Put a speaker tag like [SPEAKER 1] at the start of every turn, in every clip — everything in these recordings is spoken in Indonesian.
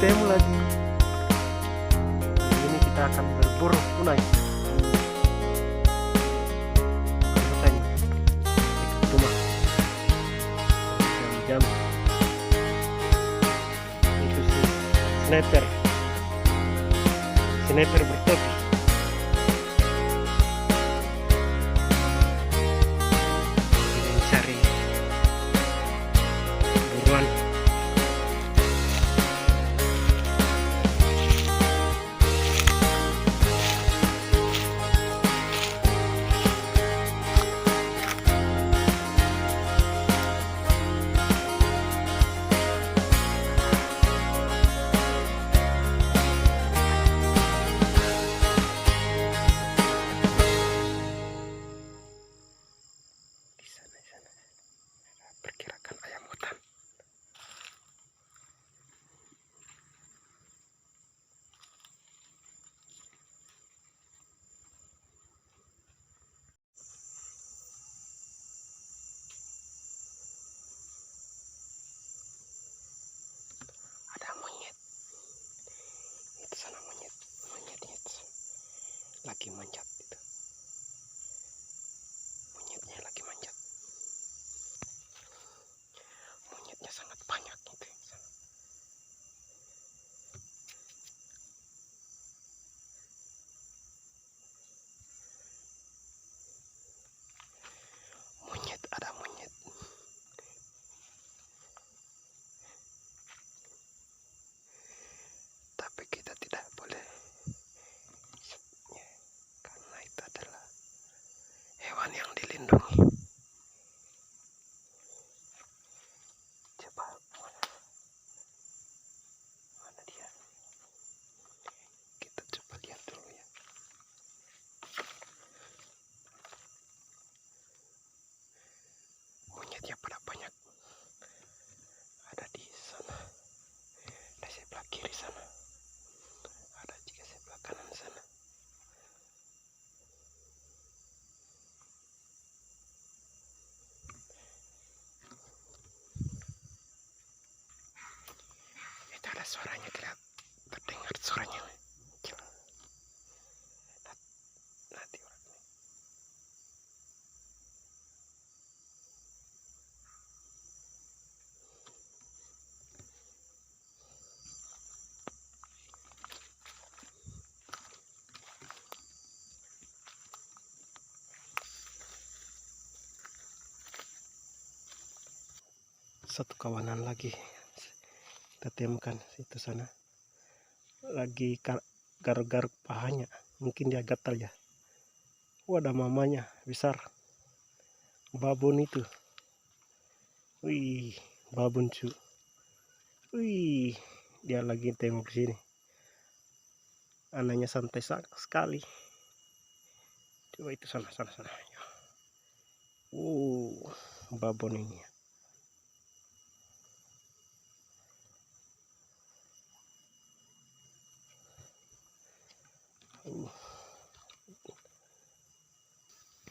[SPEAKER 1] ketemu lagi. Kali ini kita akan berburu punai. Katanya dekat rumah. Jam-jam itu si sniper bertopi. Mencari buruan. Perkirakan ayam hutan. Ada monyet. Itu sana monyetnya itu. Lagi manjat itu. Monyetnya lagi manjat. Monyetnya sangat banyak gitu. Ada monyet. Tapi kita tidak boleh ya, karena itu adalah hewan yang dilindungi. Coba mana dia? Kita coba lihat dulu ya. Monyetnya pada banyak. Ada di sana. Ada sebelah kiri sana. Ada juga sebelah kanan sana. Itu ada suaranya, terdengar suaranya. Nanti satu kawanan lagi kita temukan itu sana, lagi garuk-garuk pahanya, mungkin dia gatal ya. Ada mamanya besar, babon itu. Wih, babon cu. Wih, dia lagi tengok sini. Anaknya santai sekali. Coba itu sana. Babon ini.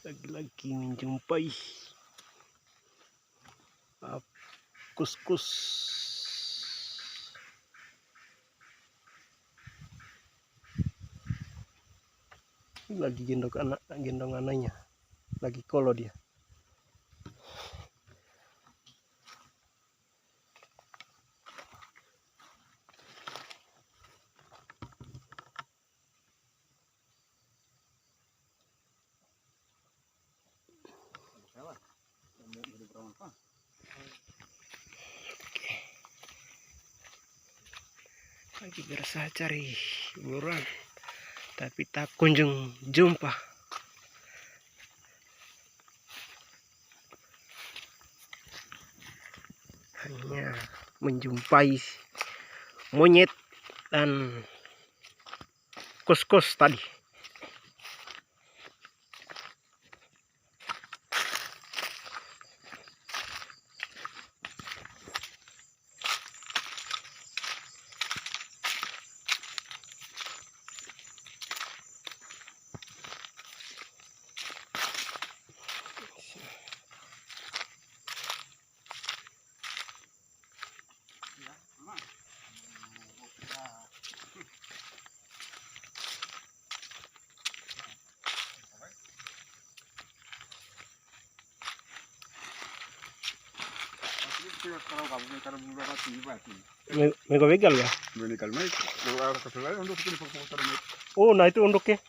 [SPEAKER 1] Lagi-lagi menjumpai kus-kus. Lagi gendong anaknya, lagi kolo dia. Lagi berusaha cari buruan, tapi tak kunjung jumpa. Hanya menjumpai monyet dan kus-kus tadi.
[SPEAKER 2] kalau kamu kalau beberapa tiba sih.
[SPEAKER 1] Begal ya.
[SPEAKER 2] Begal mai. Kalau orang kesalahan untuk itu fokus-fokus.
[SPEAKER 1] Oh, nah itu unduknya.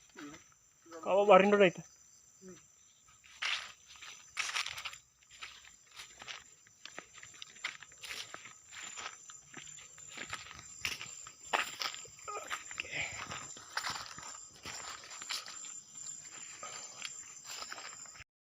[SPEAKER 1] Kamu barin dulu itu.